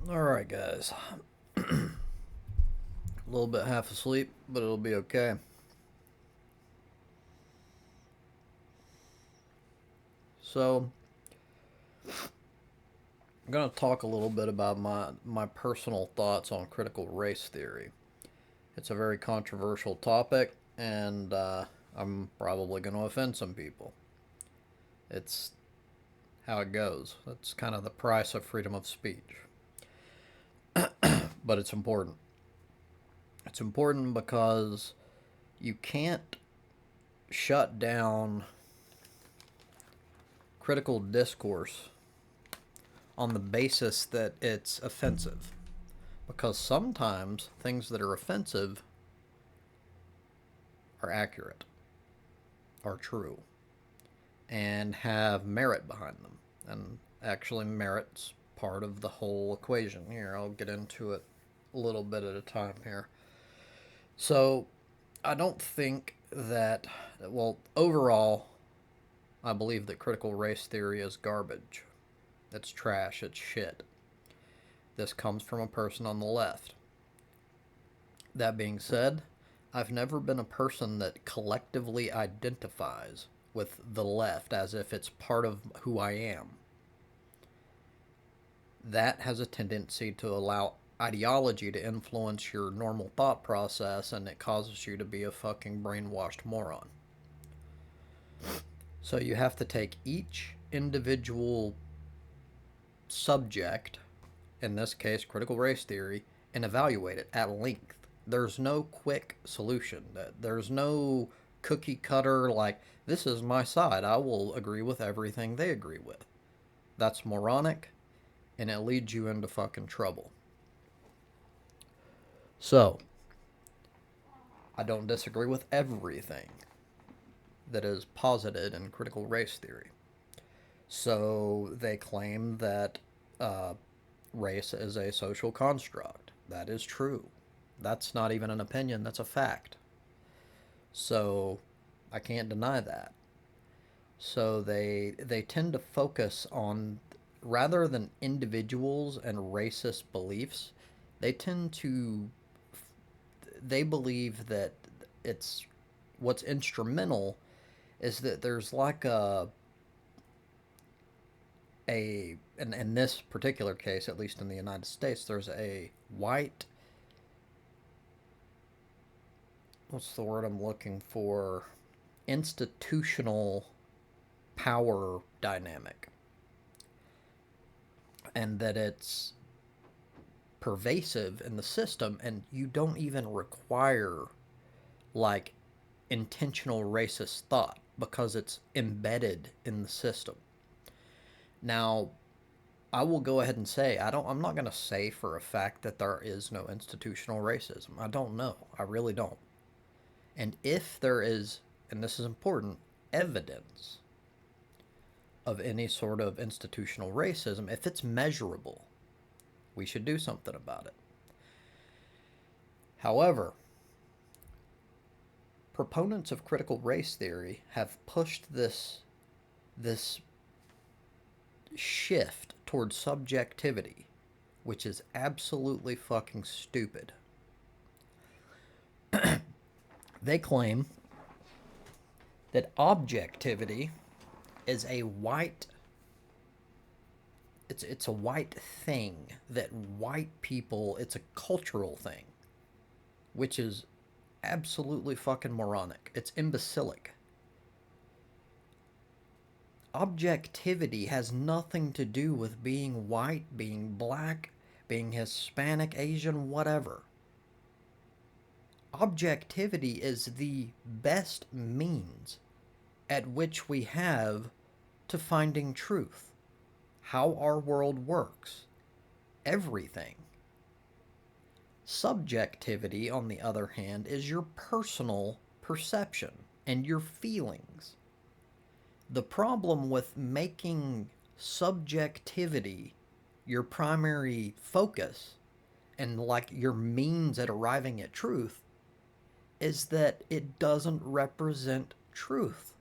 Alright, guys. A little bit half asleep, but it'll be okay. So, I'm going to talk a little bit about my personal thoughts on critical race theory. It's a very controversial topic, and I'm probably going to offend some people. It's how it goes. That's kind of the price of freedom of speech. But it's important. It's important because you can't shut down critical discourse on the basis that it's offensive. Because sometimes things that are offensive are accurate, are true, and have merit behind them. And actually, merit's part of the whole equation. Here, I'll get into it a little bit at a time here. So, I don't think that, well, overall, I believe that critical race theory is garbage. It's trash, it's shit. This comes from a person on the left. That being said, I've never been a person that collectively identifies with the left as if it's part of who I am. That has a tendency to allow ideology to influence your normal thought process, and it causes you to be a fucking brainwashed moron. So you have to take each individual subject, in this case critical race theory, and evaluate it at length. There's no quick solution. There's no cookie cutter like this is my side. I will agree with everything they agree with. That's moronic, and it leads you into fucking trouble. So, I don't disagree with everything that is posited in critical race theory. So, they claim that race is a social construct. That is true. That's not even an opinion, that's a fact. So I can't deny that. So they tend to focus on rather than individuals and racist beliefs, they tend to they believe that it's what's instrumental is that there's like a in this particular case, at least in the United States, there's a white, what's the word I'm looking for, institutional power dynamic, and that it's pervasive in the system, and you don't even require like intentional racist thought because it's embedded in the system. Now, I will go ahead and say I'm not going to say for a fact that there is no institutional racism. I don't know. I really don't. And if there is, and this is important, evidence of any sort of institutional racism, if it's measurable, we should do something about it. However, proponents of critical race theory have pushed this shift towards subjectivity, which is absolutely fucking stupid. They claim that objectivity is a white it's a white thing that white people it's a cultural thing, which is absolutely fucking moronic. It's imbecilic. Objectivity has nothing to do with being white, being black, being Hispanic, Asian, whatever. Objectivity is the best means at which we have to finding truth, how our world works, everything. Subjectivity, on the other hand, is your personal perception and your feelings. The problem with making subjectivity your primary focus and like your means at arriving at truth is that it doesn't represent truth.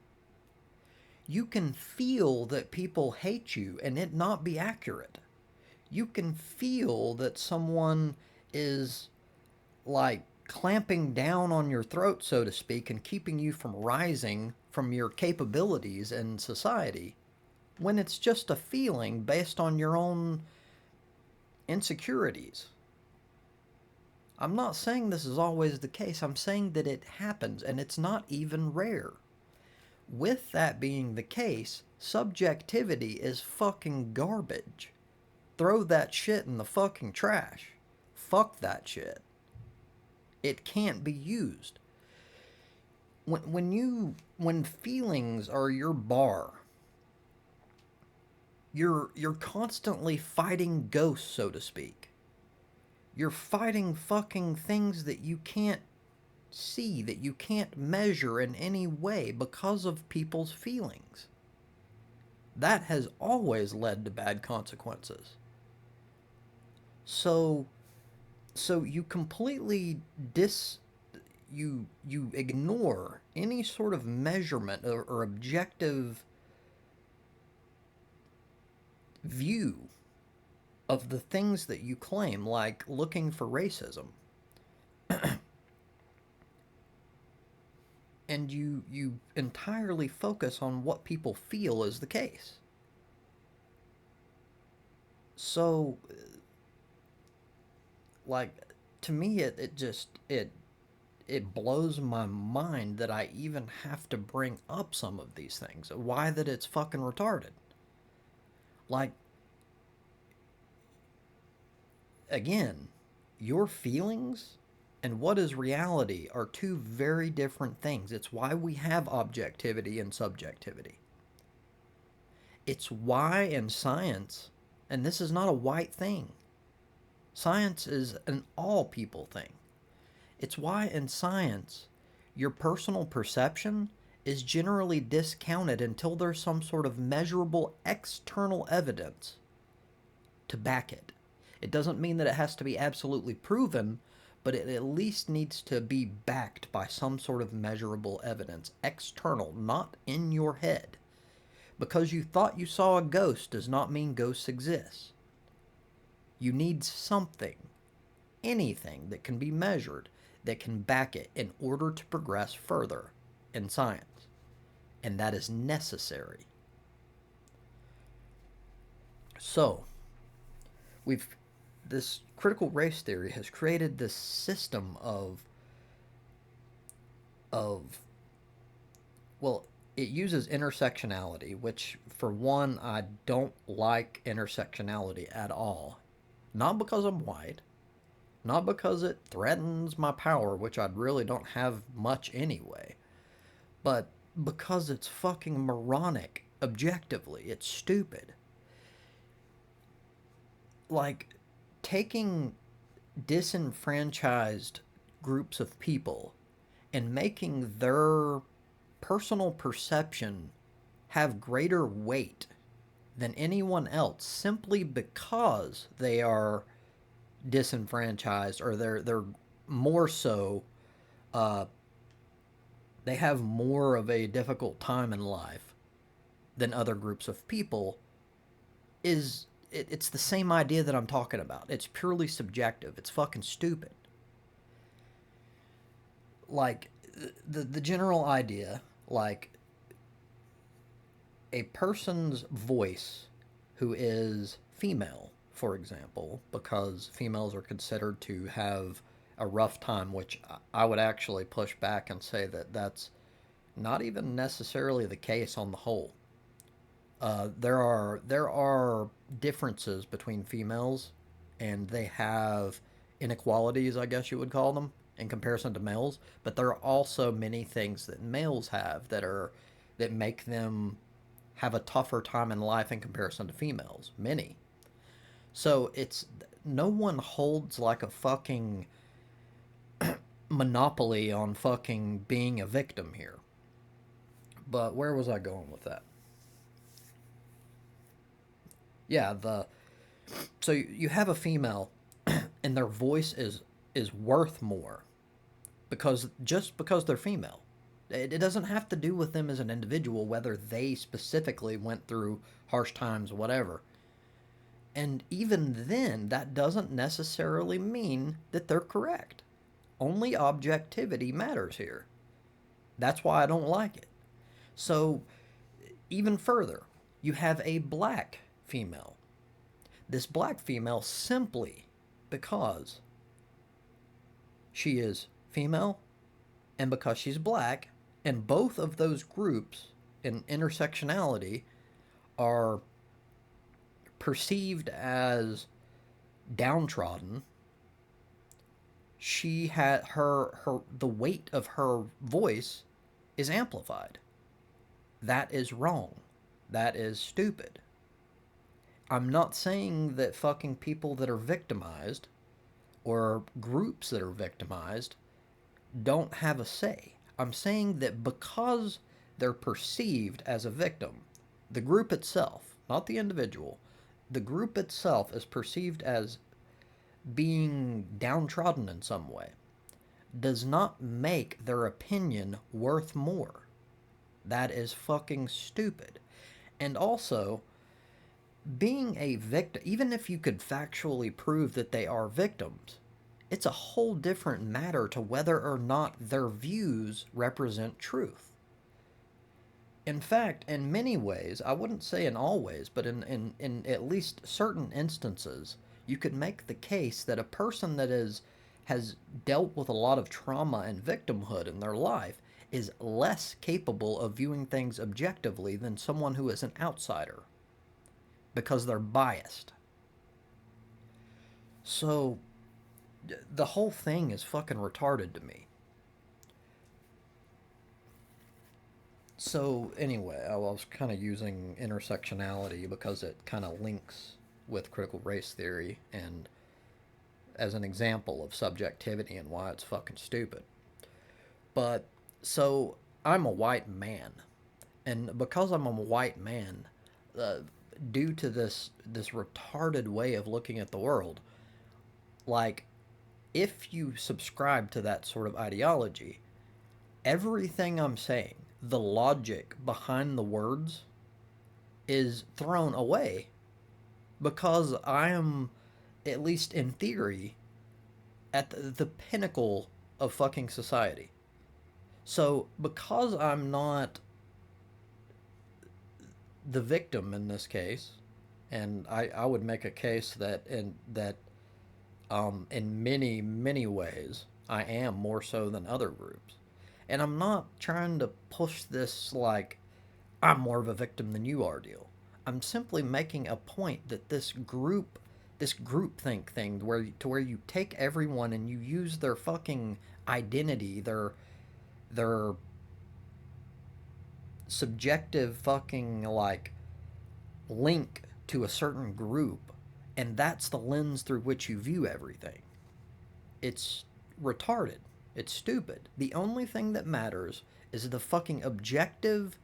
You can feel that people hate you and it not be accurate. You can feel that someone is like clamping down on your throat, so to speak, and keeping you from rising from your capabilities in society when it's just a feeling based on your own insecurities. I'm not saying this is always the case. I'm saying that it happens and it's not even rare. With that being the case, subjectivity is fucking garbage. Throw that shit in the fucking trash. Fuck that shit. It can't be used. When feelings are your bar, you're constantly fighting ghosts, so to speak. You're fighting fucking things that you can't see, that you can't measure in any way because of people's feelings. That has always led to bad consequences. So you completely you ignore any sort of measurement or objective view of the things that you claim, like looking for racism. And you entirely focus on what people feel is the case. So, like, to me, it blows my mind that I even have to bring up some of these things. Why that it's fucking retarded. Like, again, your feelings and what is reality are two very different things. It's why we have objectivity and subjectivity. It's why in science, and this is not a white thing, science is an all people thing. It's why in science, your personal perception is generally discounted until there's some sort of measurable external evidence to back it. It doesn't mean that it has to be absolutely proven, but it at least needs to be backed by some sort of measurable evidence, external, not in your head. Because you thought you saw a ghost does not mean ghosts exist. You need something, anything that can be measured, that can back it in order to progress further in science. And that is necessary. So, we've this critical race theory has created this system of well, it uses intersectionality, which for one I don't like intersectionality at all. Not because I'm white, not because it threatens my power, which I really don't have much anyway, but because it's fucking moronic objectively. It's stupid. Like, taking disenfranchised groups of people and making their personal perception have greater weight than anyone else simply because they are disenfranchised, or they're more so uh, they have more of a difficult time in life than other groups of people it's the same idea that I'm talking about. It's purely subjective. It's fucking stupid. Like, the general idea, like, a person's voice who is female, for example, because females are considered to have a rough time, which I would actually push back and say that that's not even necessarily the case on the whole. There are differences between females, and they have inequalities, I guess you would call them, in comparison to males. But there are also many things that males have that make them have a tougher time in life in comparison to females. Many. So it's no one holds like a fucking monopoly on fucking being a victim here. But where was I going with that? Yeah, the so you have a female and their voice is worth more because just because they're female. It doesn't have to do with them as an individual, whether they specifically went through harsh times, whatever. And even then, that doesn't necessarily mean that they're correct. Only objectivity matters here. That's why I don't like it. So, even further, you have a black female. This black female, simply because she is female and because she's black, and both of those groups in intersectionality are perceived as downtrodden, she had her the weight of her voice is amplified. That is wrong. That is stupid. I'm not saying that fucking people that are victimized or groups that are victimized don't have a say. I'm saying that because they're perceived as a victim, the group itself, not the individual, the group itself is perceived as being downtrodden in some way, does not make their opinion worth more. That is fucking stupid. And also, being a victim, even if you could factually prove that they are victims, it's a whole different matter to whether or not their views represent truth. In fact, in many ways, I wouldn't say in all ways, but in at least certain instances, you could make the case that a person that has dealt with a lot of trauma and victimhood in their life is less capable of viewing things objectively than someone who is an outsider because they're biased. So the whole thing is fucking retarded to me. So anyway, I was kind of using intersectionality because it kind of links with critical race theory and as an example of subjectivity and why it's fucking stupid. But so I'm a white man, and because I'm a white man, uh, due to this retarded way of looking at the world, like if you subscribe to that sort of ideology, everything I'm saying, the logic behind the words, is thrown away because I am, at least in theory, at the pinnacle of fucking society. So, because I'm not the victim in this case, and I would make a case that in many ways I am more so than other groups. And I'm not trying to push this like I'm more of a victim than you are deal. I'm simply making a point that this groupthink thing where you take everyone and you use their fucking identity, their subjective fucking like link to a certain group, and that's the lens through which you view everything. It's retarded. It's stupid. The only thing that matters is the fucking objective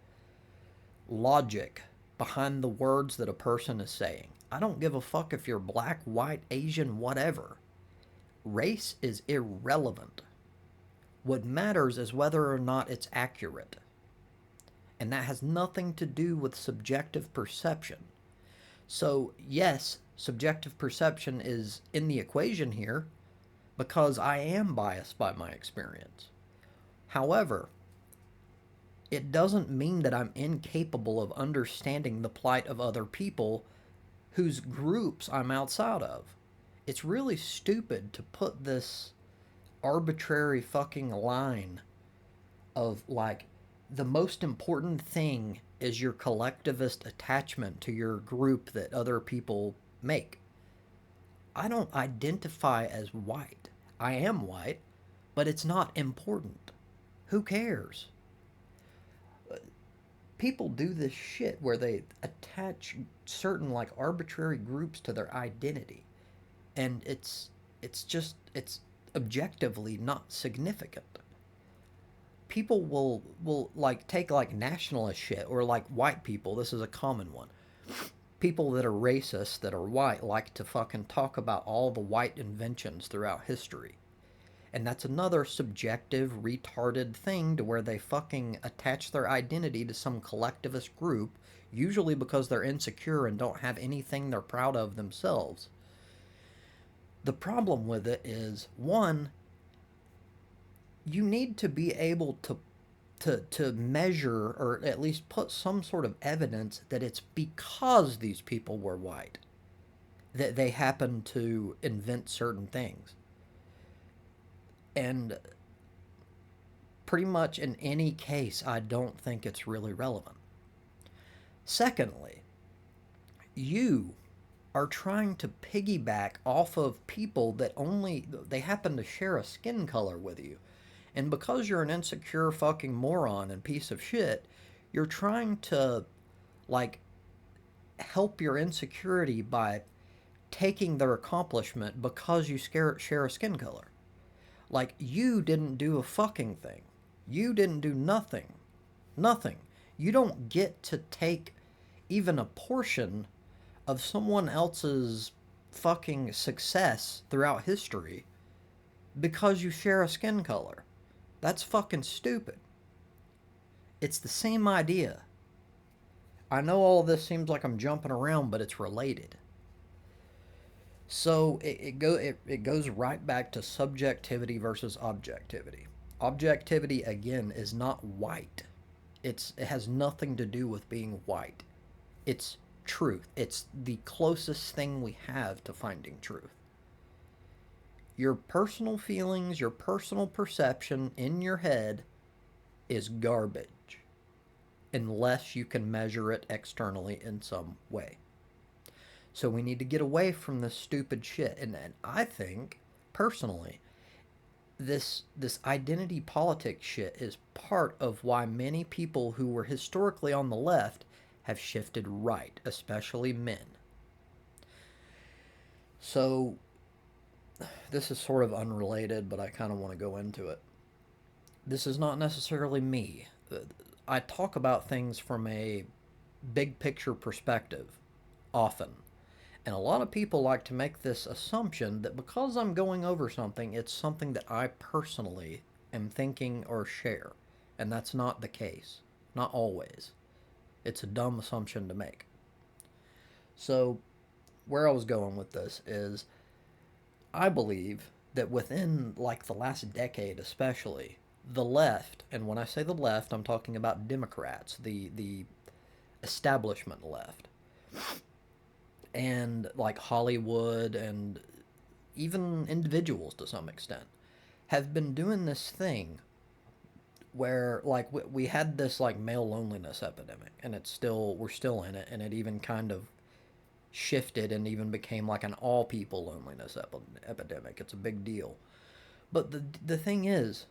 logic behind the words that a person is saying. I don't give a fuck if you're black, white, Asian, whatever. Race is irrelevant. What matters is whether or not it's accurate. And that has nothing to do with subjective perception. So, yes, subjective perception is in the equation here because I am biased by my experience. However, it doesn't mean that I'm incapable of understanding the plight of other people whose groups I'm outside of. It's really stupid to put this arbitrary fucking line of like the most important thing is your collectivist attachment to your group that other people make. I don't identify as white. I am white, but it's not important. Who cares? People do this shit where they attach certain like arbitrary groups to their identity, and it's objectively not significant. People will like take like nationalist shit or like white people. This is a common one. People that are racist that are white like to fucking talk about all the white inventions throughout history. And that's another subjective, retarded thing to where they fucking attach their identity to some collectivist group usually because they're insecure and don't have anything they're proud of themselves. The problem with it is, one, you need to be able to measure or at least put some sort of evidence that it's because these people were white that they happen to invent certain things. And pretty much in any case, I don't think it's really relevant. Secondly, you are trying to piggyback off of people that only they happen to share a skin color with you. And because you're an insecure fucking moron and piece of shit, you're trying to like help your insecurity by taking their accomplishment because you share a skin color. Like, you didn't do a fucking thing. You didn't do nothing. Nothing. You don't get to take even a portion of someone else's fucking success throughout history because you share a skin color. That's fucking stupid. It's the same idea. I know all of this seems like I'm jumping around, but it's related. So it goes right back to subjectivity versus objectivity. Objectivity again is not white. It has nothing to do with being white. It's truth. It's the closest thing we have to finding truth. Your personal feelings, your personal perception in your head is garbage unless you can measure it externally in some way. So we need to get away from this stupid shit. And I think, personally, this identity politics shit is part of why many people who were historically on the left have shifted right, especially men. So this is sort of unrelated, but I kind of want to go into it. This is not necessarily me. I talk about things from a big picture perspective often. And a lot of people like to make this assumption that because I'm going over something, it's something that I personally am thinking or share. And that's not the case. Not always. It's a dumb assumption to make. So, where I was going with this is I believe that within like the last decade especially, the left, and when I say the left, I'm talking about Democrats, the establishment left, and like Hollywood and even individuals to some extent, have been doing this thing where like we had this like male loneliness epidemic, and we're still in it, and it even kind of shifted and even became like an all people loneliness epidemic. It's a big deal. But the thing is,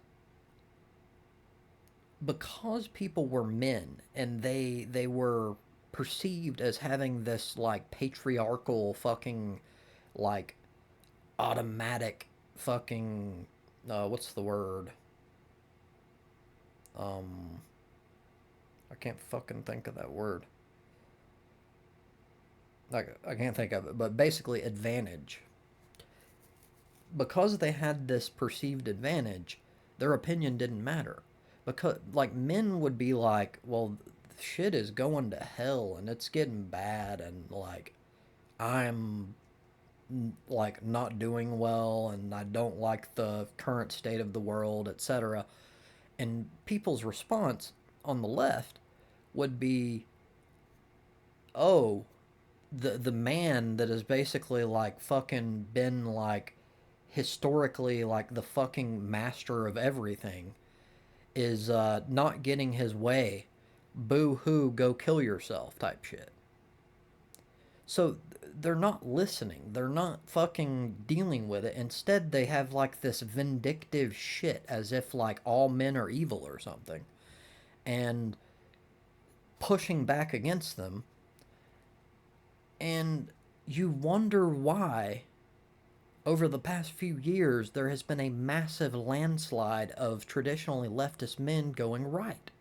because people were men and they were perceived as having this like patriarchal fucking like automatic fucking what's the word? Um I can't fucking think of that word. Like I can't think of it, but basically advantage. Because they had this perceived advantage, their opinion didn't matter. Because like men would be like, well, shit is going to hell and it's getting bad, and like I'm like not doing well and I don't like the current state of the world, etc. And people's response on the left would be, "Oh, the man that has basically like fucking been like historically like the fucking master of everything is not getting his way. Boo hoo, go kill yourself," type shit. So they're not listening. They're not fucking dealing with it. Instead, they have like this vindictive shit as if like all men are evil or something. And pushing back against them. And you wonder why, over the past few years, there has been a massive landslide of traditionally leftist men going right.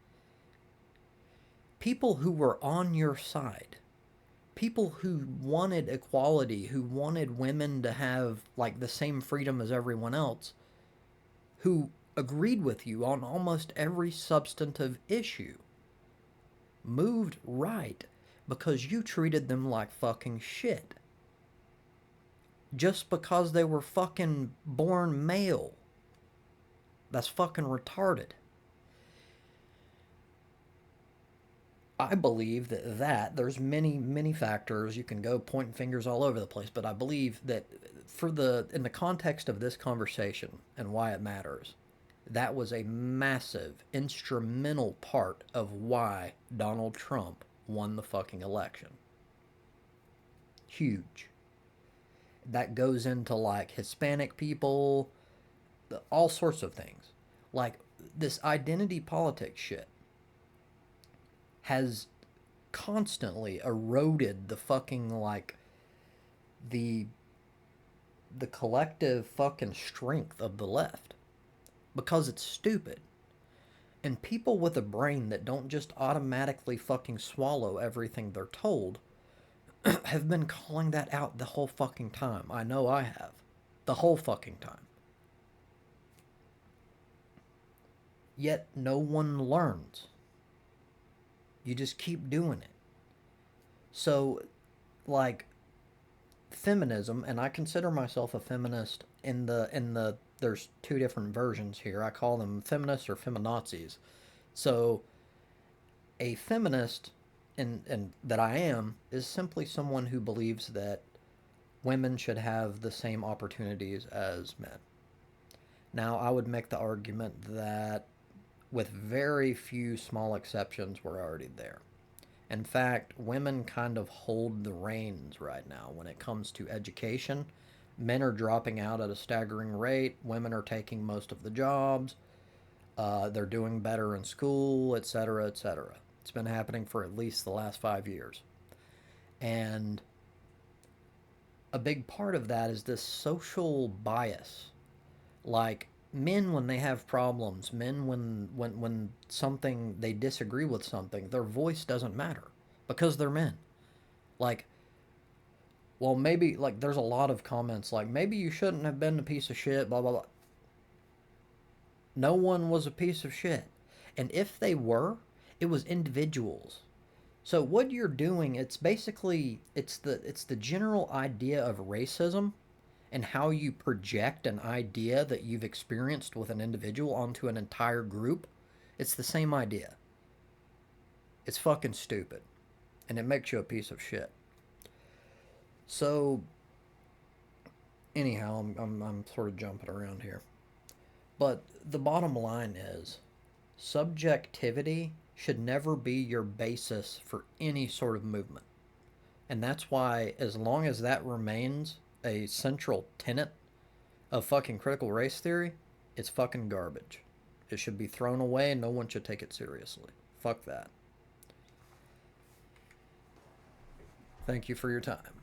People who were on your side, people who wanted equality, who wanted women to have like the same freedom as everyone else, who agreed with you on almost every substantive issue, moved right because you treated them like fucking shit. Just because they were fucking born male. That's fucking retarded. I believe that there's many factors. You can go pointing fingers all over the place, but I believe that in the context of this conversation and why it matters, that was a massive instrumental part of why Donald Trump won the fucking election. Huge. That goes into like Hispanic people, all sorts of things. Like this identity politics shit has constantly eroded the fucking like the the collective fucking strength of the left because it's stupid. And people with a brain that don't just automatically fucking swallow everything they're told have been calling that out the whole fucking time. I know I have. The whole fucking time. Yet no one learns. You just keep doing it. So, like, feminism, and I consider myself a feminist in the there's two different versions here. I call them feminists or feminazis. So, a feminist and that I am is simply someone who believes that women should have the same opportunities as men. Now, I would make the argument that with very few small exceptions, we're already there. In fact, women kind of hold the reins right now when it comes to education. Men are dropping out at a staggering rate. Women are taking most of the jobs. They're doing better in school, etc., etc. It's been happening for at least the last 5 years. And a big part of that is this social bias. Like men when they have problems, men when something they disagree with something, their voice doesn't matter because they're men. Like well, maybe like there's a lot of comments like maybe you shouldn't have been a piece of shit, blah blah blah. No one was a piece of shit. And if they were, it was individuals. So what you're doing, it's basically it's the general idea of racism and how you project an idea that you've experienced with an individual onto an entire group. It's the same idea. It's fucking stupid. And it makes you a piece of shit. So anyhow, I'm sort of jumping around here. But the bottom line is subjectivity should never be your basis for any sort of movement. And that's why, as long as that remains a central tenet of fucking critical race theory, it's fucking garbage. It should be thrown away and no one should take it seriously. Fuck that. Thank you for your time.